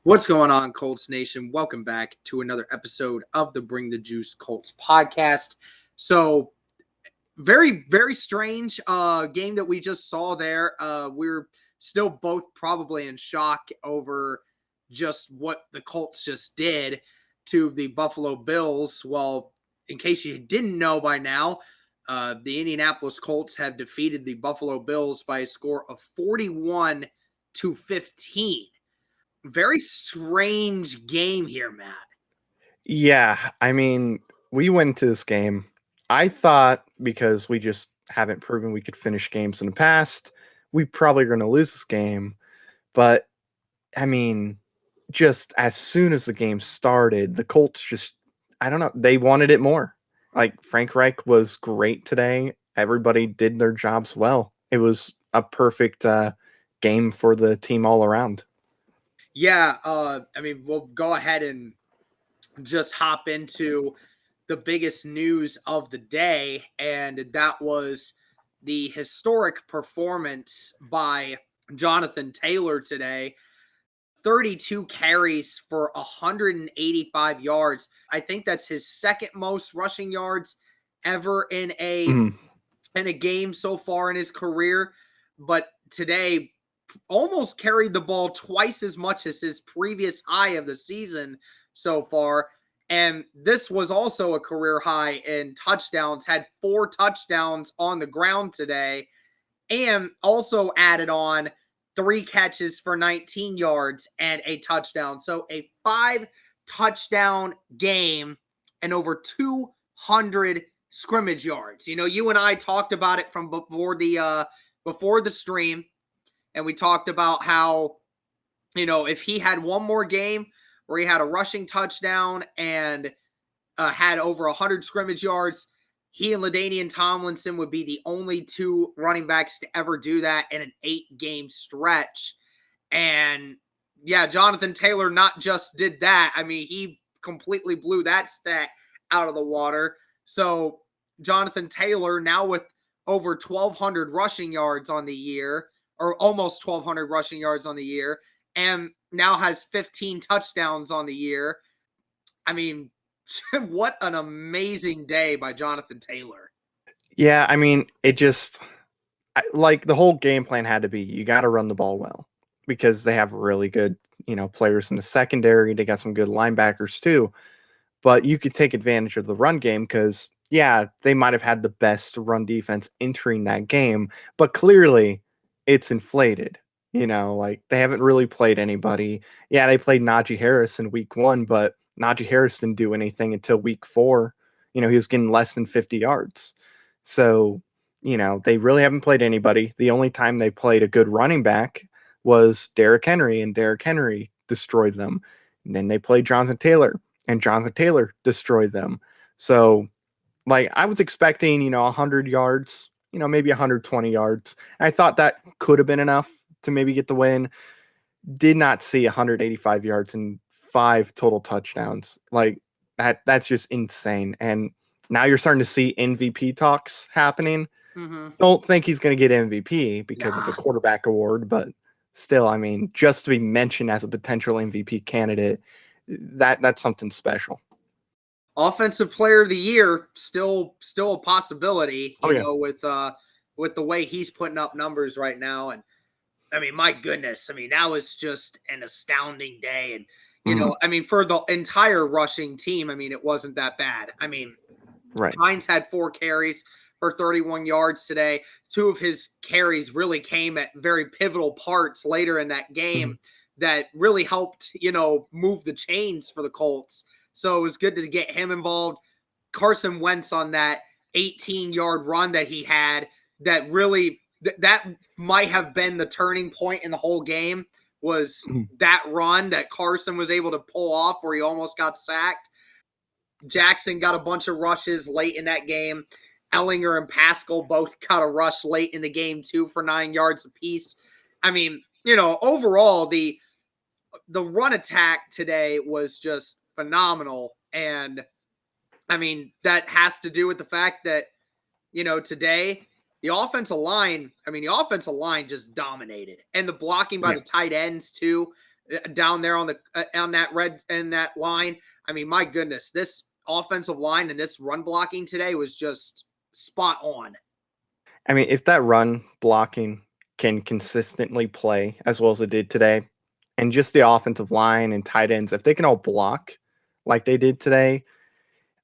What's going on, Colts Nation? Welcome back to another episode of the Bring the Juice Colts podcast. So, very, very strange game that we just saw there. We're still both probably in shock over just what the Colts just did to the Buffalo Bills. Well, in case you didn't know by now, the Indianapolis Colts have defeated the Buffalo Bills by a score of 41-15. Very strange game here, Matt. Yeah, we went into this game. I thought because we just haven't proven we could finish games in the past, we probably going to lose this game. But just as soon as the game started, the Colts I don't know, they wanted it more. Like Frank Reich was great today. Everybody did their jobs well. It was a perfect game for the team all around. Yeah, we'll go ahead and just hop into the biggest news of the day, and that was the historic performance by Jonathan Taylor today. 32 carries for 185 yards. I think that's his second most rushing yards ever in a game so far in his career. But today, almost carried the ball twice as much as his previous high of the season so far. And this was also a career high in touchdowns, had 4 touchdowns on the ground today, and also added on 3 catches for 19 yards and a touchdown. So a 5-touchdown game and over 200 scrimmage yards. You know, you and I talked about it from before the stream. And we talked about how, if he had one more game where he had a rushing touchdown and had over 100 scrimmage yards, he and LaDainian Tomlinson would be the only 2 running backs to ever do that in an 8-game stretch. And, yeah, Jonathan Taylor not just did that. He completely blew that stat out of the water. So, Jonathan Taylor now with over 1,200 rushing yards on the year, or almost 1,200 rushing yards on the year, and now has 15 touchdowns on the year. What an amazing day by Jonathan Taylor. Yeah, the whole game plan had to be, you got to run the ball well because they have really good, players in the secondary. They got some good linebackers too, but you could take advantage of the run game because, yeah, they might have had the best run defense entering that game, but clearly it's inflated. They haven't really played anybody. Yeah, they played Najee Harris in week 1, but Najee Harris didn't do anything until week 4. He was getting less than 50 yards. So, they really haven't played anybody. The only time they played a good running back was Derrick Henry, and Derrick Henry destroyed them. And then they played Jonathan Taylor, and Jonathan Taylor destroyed them. So, I was expecting, 100 yards, maybe 120 yards. I thought that could have been enough to maybe get the win. Did not see 185 yards and 5 total touchdowns. That's just insane. And now you're starting to see MVP talks happening. Mm-hmm. Don't think he's going to get MVP because it's a quarterback award, but still, just to be mentioned as a potential MVP candidate, that's something special. Offensive Player of the Year, still a possibility, with the way he's putting up numbers right now. And my goodness, that was just an astounding day. And, for the entire rushing team, it wasn't that bad. Right. Hines had 4 carries for 31 yards today. 2 of his carries really came at very pivotal parts later in that game that really helped, move the chains for the Colts. So it was good to get him involved. Carson Wentz on that 18-yard run that he had that really that might have been the turning point in the whole game was that run that Carson was able to pull off where he almost got sacked. Jackson got a bunch of rushes late in that game. Ellinger and Pascal both got a rush late in the game too for 9 yards apiece. Overall, the run attack today was just phenomenal. And that has to do with the fact that, today the offensive line just dominated. And the blocking by the tight ends too. down there on that line. I mean, my goodness, this offensive line and this run blocking today was just spot on. I mean, if that run blocking can consistently play as well as it did today, and just the offensive line and tight ends, if they can all block like they did today,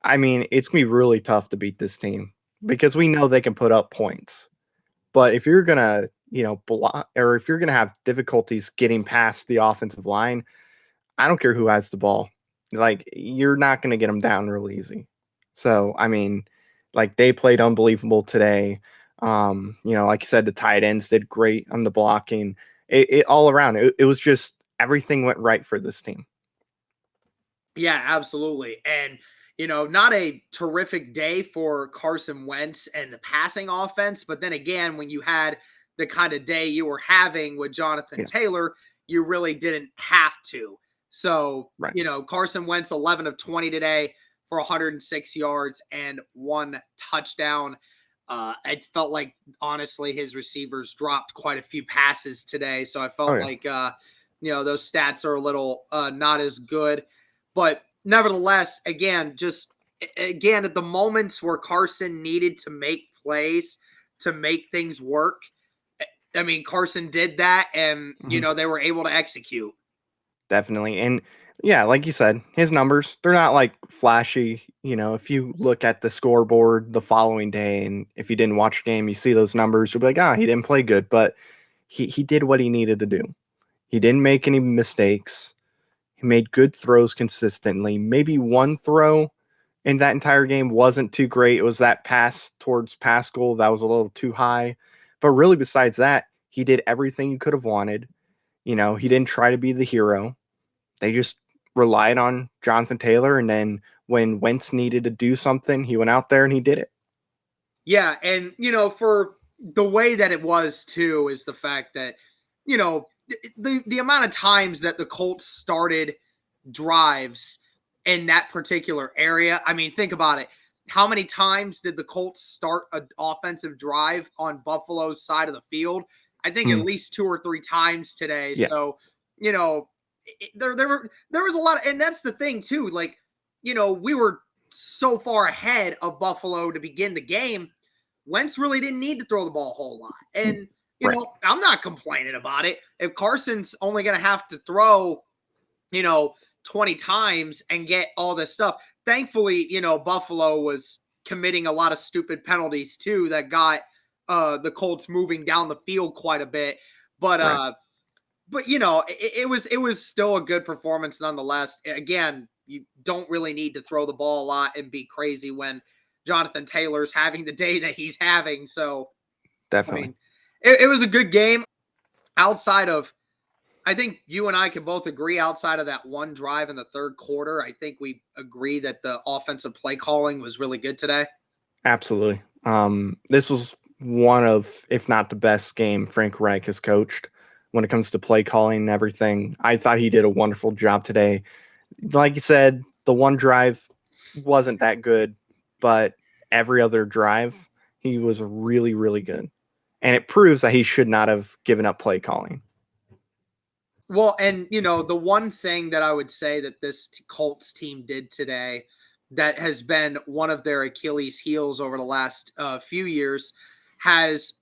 I mean, it's going to be really tough to beat this team because we know they can put up points. But if you're going to, block, or if you're going to have difficulties getting past the offensive line, I don't care who has the ball. Like, you're not going to get them down real easy. So, I mean, like, they played unbelievable today. Like you said, the tight ends did great on the blocking. It all around. It was just everything went right for this team. Yeah, absolutely. And, not a terrific day for Carson Wentz and the passing offense. But then again, when you had the kind of day you were having with Jonathan Taylor, you really didn't have to. So, right. Carson Wentz, 11 of 20 today for 106 yards and 1 touchdown. It felt like, honestly, his receivers dropped quite a few passes today. So I felt like, those stats are a little not as good. But nevertheless, again, at the moments where Carson needed to make plays to make things work, I mean, Carson did that, and, they were able to execute. Definitely. And yeah, like you said, his numbers, they're not like flashy. If you look at the scoreboard the following day and if you didn't watch the game, you see those numbers, you'll be like, he didn't play good. But he did what he needed to do. He didn't make any mistakes. He made good throws consistently. Maybe one throw in that entire game wasn't too great. It was that pass towards Pascal that was a little too high. But really, besides that, he did everything he could have wanted. He didn't try to be the hero. They just relied on Jonathan Taylor, and then when Wentz needed to do something, he went out there and he did it. Yeah, and, for the way that it was, too, is the fact that, the amount of times that the Colts started drives in that particular area. I mean, think about it. How many times did the Colts start an offensive drive on Buffalo's side of the field? I think at least 2 or 3 times today. Yeah. So, there was a lot of, and that's the thing too. Like, we were so far ahead of Buffalo to begin the game. Wentz really didn't need to throw the ball a whole lot. And, I'm not complaining about it. If Carson's only going to have to throw, 20 times and get all this stuff. Thankfully, Buffalo was committing a lot of stupid penalties too that got the Colts moving down the field quite a bit. But it was still a good performance nonetheless. Again, you don't really need to throw the ball a lot and be crazy when Jonathan Taylor's having the day that he's having. So definitely, I mean, it was a good game. Outside of, I think you and I can both agree, outside of that one drive in the third quarter, I think we agree that the offensive play calling was really good today. Absolutely. This was one of, if not the best game Frank Reich has coached when it comes to play calling and everything. I thought he did a wonderful job today. Like you said, the one drive wasn't that good, but every other drive, he was really, really good. And it proves that he should not have given up play calling. Well, and, the one thing that I would say that this Colts team did today that has been one of their Achilles heels over the last few years has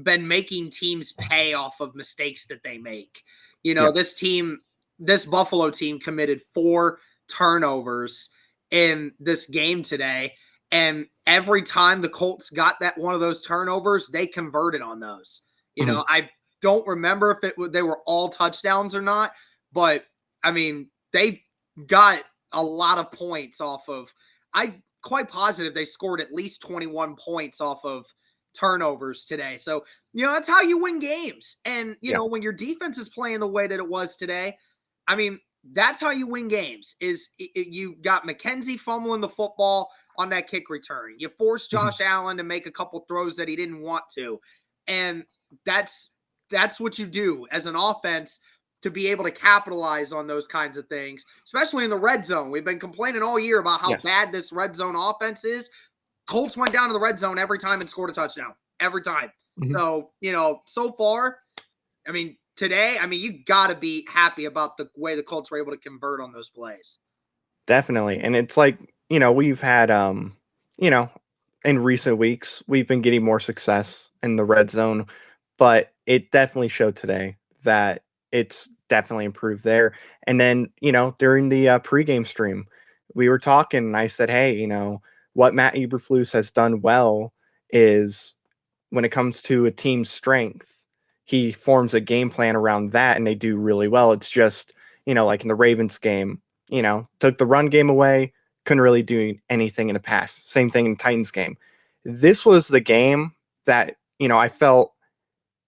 been making teams pay off of mistakes that they make. This Buffalo team committed 4 turnovers in this game today. And every time the Colts got that one of those turnovers, they converted on those. I don't remember if they were all touchdowns or not, but I mean, they got a lot of points off of, I'm quite positive they scored at least 21 points off of turnovers today. So, that's how you win games. And, when your defense is playing the way that it was today, I mean, that's how you win games is you got McKenzie fumbling the football on that kick return. You force Josh Allen to make a couple throws that he didn't want to. And that's what you do as an offense to be able to capitalize on those kinds of things, especially in the red zone. We've been complaining all year about how bad this red zone offense is. Colts went down to the red zone every time and scored a touchdown. Every time. So, so far, I mean, today, I mean, you got to be happy about the way the Colts were able to convert on those plays. Definitely. And it's like, we've had, you know, in recent weeks, we've been getting more success in the red zone, but it definitely showed today that it's definitely improved there. And then, during the pregame stream, we were talking and I said, hey, what Matt Eberflus has done well is when it comes to a team's strength, he forms a game plan around that and they do really well. It's just, like in the Ravens game, took the run game away, couldn't really do anything in the pass. Same thing in Titans game. This was the game that, I felt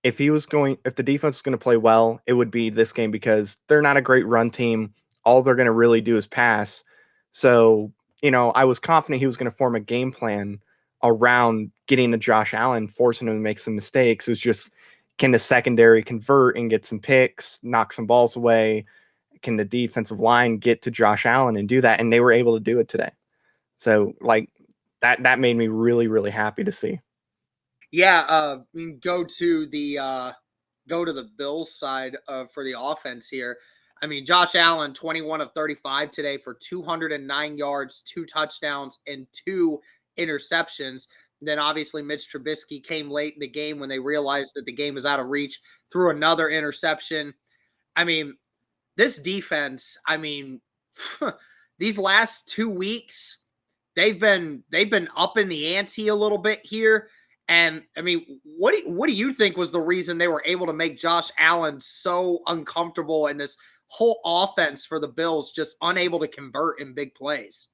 if the defense was going to play well, it would be this game because they're not a great run team. All they're going to really do is pass. So, I was confident he was going to form a game plan around getting to Josh Allen, forcing him to make some mistakes. It was just, can the secondary convert and get some picks, knock some balls away? Can the defensive line get to Josh Allen and do that? And they were able to do it today. So like that made me really, really happy to see. Yeah, go to the Bills side for the offense here. I mean, Josh Allen, 21 of 35 today for 209 yards, 2 touchdowns, and 2 interceptions. Then obviously Mitch Trubisky came late in the game when they realized that the game was out of reach, threw another interception. I mean, this defense, these last 2 weeks, they've been up in the ante a little bit here. And I mean, what do you think was the reason they were able to make Josh Allen so uncomfortable and this whole offense for the Bills just unable to convert in big plays?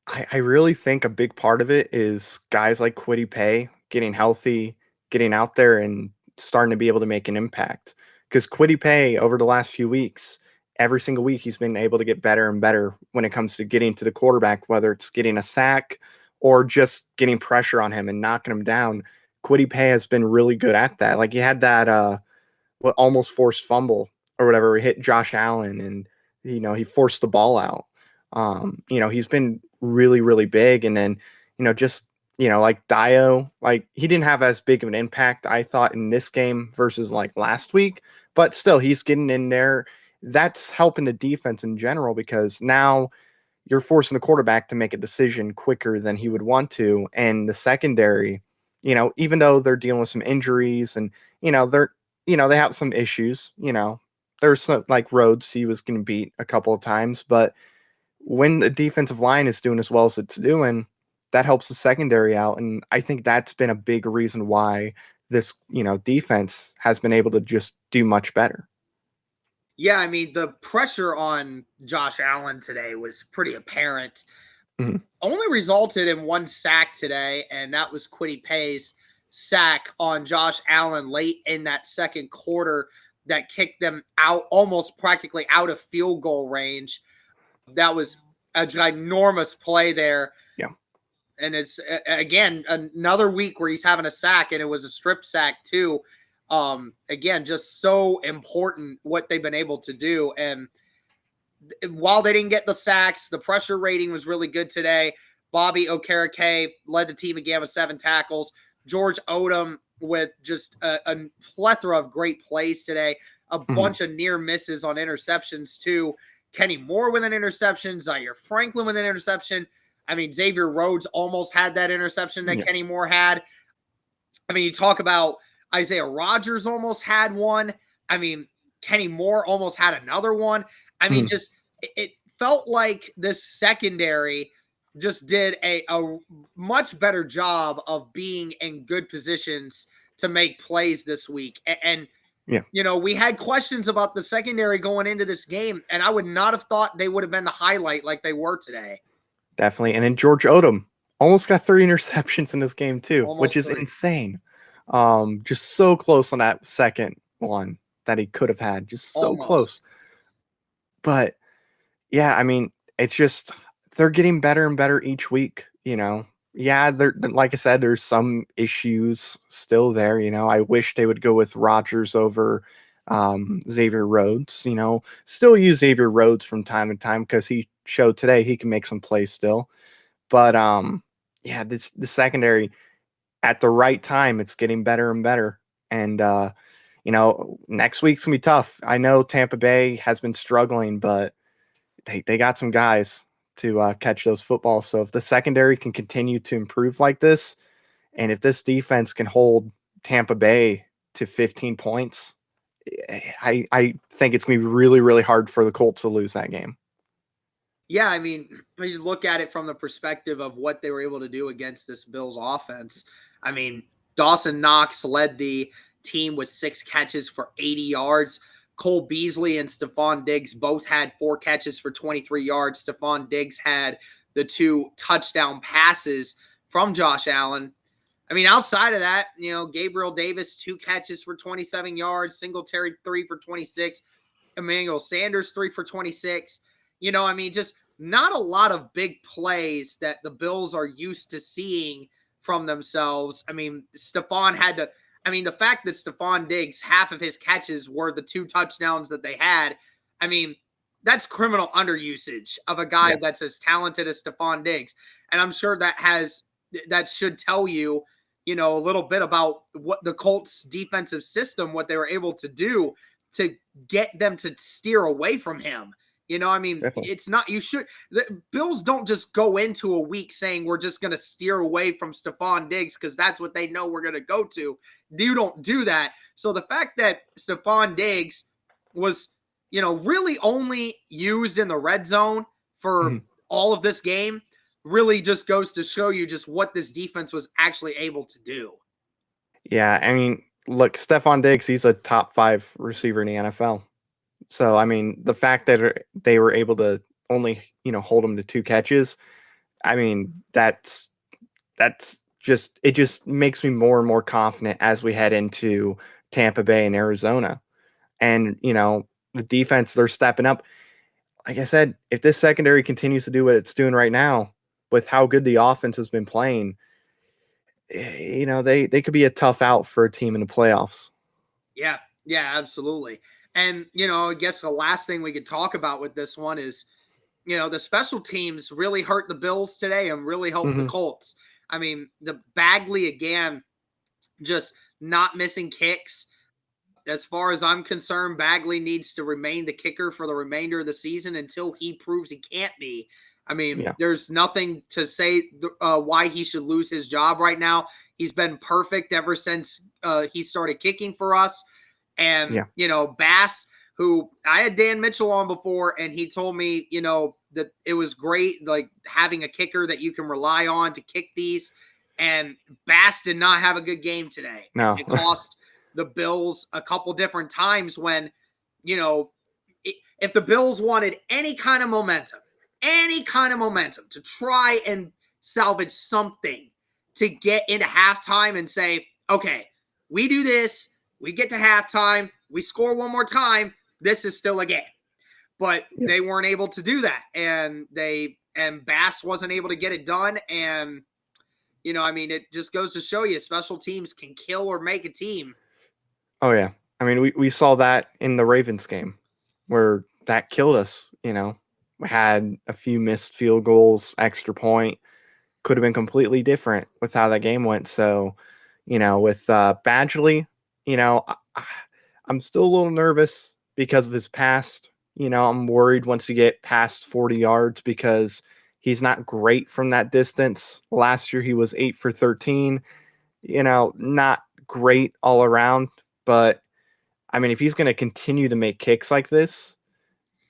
I really think a big part of it is guys like Kwity Paye getting healthy, getting out there and starting to be able to make an impact. Because Kwity Paye over the last few weeks, every single week he's been able to get better and better when it comes to getting to the quarterback, whether it's getting a sack or just getting pressure on him and knocking him down. Kwity Paye has been really good at that. Like he had that what almost forced fumble or whatever, he hit Josh Allen and he forced the ball out. He's been really, really big. And then, just like Dio, like he didn't have as big of an impact, I thought, in this game versus like last week, but still he's getting in there. That's helping the defense in general because now you're forcing the quarterback to make a decision quicker than he would want to. And the secondary, even though they're dealing with some injuries and, they have some issues, there's some like Rhodes, he was going to beat a couple of times, but when the defensive line is doing as well as it's doing, that helps the secondary out. And I think that's been a big reason why this, defense has been able to just do much better. Yeah, I mean, the pressure on Josh Allen today was pretty apparent. Mm-hmm. Only resulted in 1 sack today, and that was Kwity Paye's sack on Josh Allen late in that second quarter that kicked them out, almost practically out of field goal range. That was a ginormous play there. Yeah. And it's, again, another week where he's having a sack, and it was a strip sack too. Again, just so important what they've been able to do. And while they didn't get the sacks, the pressure rating was really good today. Bobby Okereke led the team again with 7 tackles. George Odom with just a plethora of great plays today. A bunch of near misses on interceptions too. Kenny Moore with an interception. Zaire Franklin with an interception. I mean, Xavier Rhodes almost had that interception that Kenny Moore had. I mean, you talk about Isaiah Rodgers almost had one. I mean, Kenny Moore almost had another one. I mean, just it felt like this secondary just did a much better job of being in good positions to make plays this week. And we had questions about the secondary going into this game, and I would not have thought they would have been the highlight like they were today. Definitely. And then George Odom almost got 3 interceptions in this game too, which is 3. insane. Just so close on that second one that he could have had, just so close. But yeah, I mean, it's just they're getting better and better each week. Yeah, they're, like I said, there's some issues still there. I wish they would go with Rodgers over Xavier Rhodes. Still use Xavier Rhodes from time to time because he showed today he can make some plays still. But yeah, the secondary at the right time, it's getting better and better. And next week's going to be tough. I know Tampa Bay has been struggling, but they got some guys to catch those footballs. So if the secondary can continue to improve like this, and if this defense can hold Tampa Bay to 15 points, I think it's going to be really, really hard for the Colts to lose that game. Yeah, I mean, when you look at it from the perspective of what they were able to do against this Bills offense, I mean, Dawson Knox led the team with 6 catches for 80 yards. Cole Beasley and Stephon Diggs both had 4 catches for 23 yards. Stephon Diggs had the 2 touchdown passes from Josh Allen. I mean, outside of that, Gabriel Davis, 2 catches for 27 yards. Singletary, 3 for 26. Emmanuel Sanders, 3 for 26. Just not a lot of big plays that the Bills are used to seeing from themselves. I mean, the fact that Stephon Diggs, half of his catches were the 2 touchdowns that they had, I mean, that's criminal underusage of a guy that's as talented as Stephon Diggs. And I'm sure that should tell you, a little bit about what the Colts defensive system, what they were able to do to get them to steer away from him. Definitely. It's not, the Bills don't just go into a week saying we're just going to steer away from Stephon Diggs because that's what they know we're going to go to. You don't do that. So the fact that Stephon Diggs was, really only used in the red zone for all of this game really just goes to show you just what this defense was actually able to do. Yeah, I mean, look, Stephon Diggs, he's a top 5 receiver in the NFL. So, I mean, the fact that they were able to only, hold him to 2 catches, I mean, that's just, it just makes me more and more confident as we head into Tampa Bay and Arizona. And, the defense, they're stepping up. Like I said, if this secondary continues to do what it's doing right now with how good the offense has been playing, they could be a tough out for a team in the playoffs. Yeah, absolutely. And, I guess the last thing we could talk about with this one is, the special teams really hurt the Bills today and really helped the Colts. I mean, the Bagley, again, just not missing kicks. As far as I'm concerned, Bagley needs to remain the kicker for the remainder of the season until he proves he can't be. I mean, there's nothing to say why he should lose his job right now. He's been perfect ever since he started kicking for us. And, Bass, who I had Dan Mitchell on before, and he told me, that it was great, like having a kicker that you can rely on to kick these. And Bass did not have a good game today. No. It cost the Bills a couple different times when, if the Bills wanted any kind of momentum to try and salvage something to get into halftime and say, okay, we do this. We get to halftime. We score one more time. This is still a game. But they weren't able to do that. And Bass wasn't able to get it done. And, it just goes to show you special teams can kill or make a team. Oh, yeah. I mean, we saw that in the Ravens game where that killed us. We had a few missed field goals, extra point. Could have been completely different with how that game went. So, with Badgley, I'm still a little nervous because of his past. I'm worried once you get past 40 yards because he's not great from that distance. Last year, he was 8 for 13. Not great all around. But, I mean, if he's going to continue to make kicks like this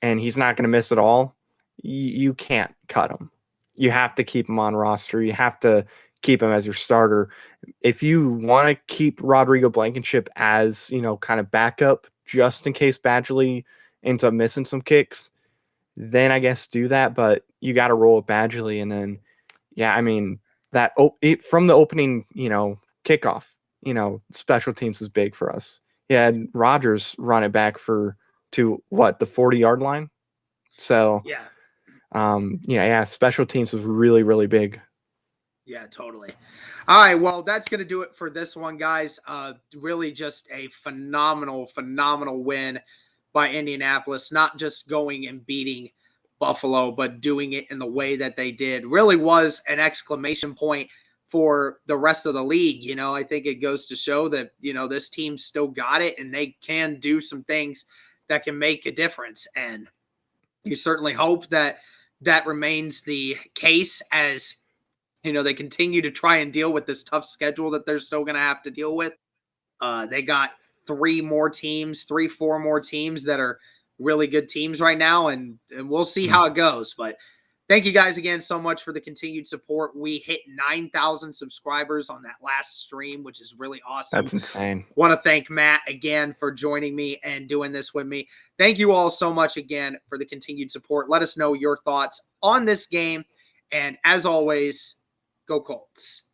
and he's not going to miss at all, you can't cut him. You have to keep him on roster. You have to keep him as your starter. If you want to keep Rodrigo Blankenship as, kind of backup just in case Badgley ends up missing some kicks, then I guess do that. But you got to roll with Badgley. And then, I mean, from the opening, kickoff, special teams was big for us. He had Rodgers run it back to the 40-yard line. So, special teams was really, really big. Yeah, totally. All right, well, that's going to do it for this one, guys. Really just a phenomenal win by Indianapolis, not just going and beating Buffalo, but doing it in the way that they did. Really was an exclamation point for the rest of the league. I think it goes to show that, this team still got it and they can do some things that can make a difference. And you certainly hope that that remains the case as, they continue to try and deal with this tough schedule that they're still going to have to deal with. They got 4 more teams that are really good teams right now, and we'll see how it goes. But thank you guys again so much for the continued support. We hit 9,000 subscribers on that last stream, which is really awesome. That's insane. Want to thank Matt again for joining me and doing this with me. Thank you all so much again for the continued support. Let us know your thoughts on this game. And as always, go Colts.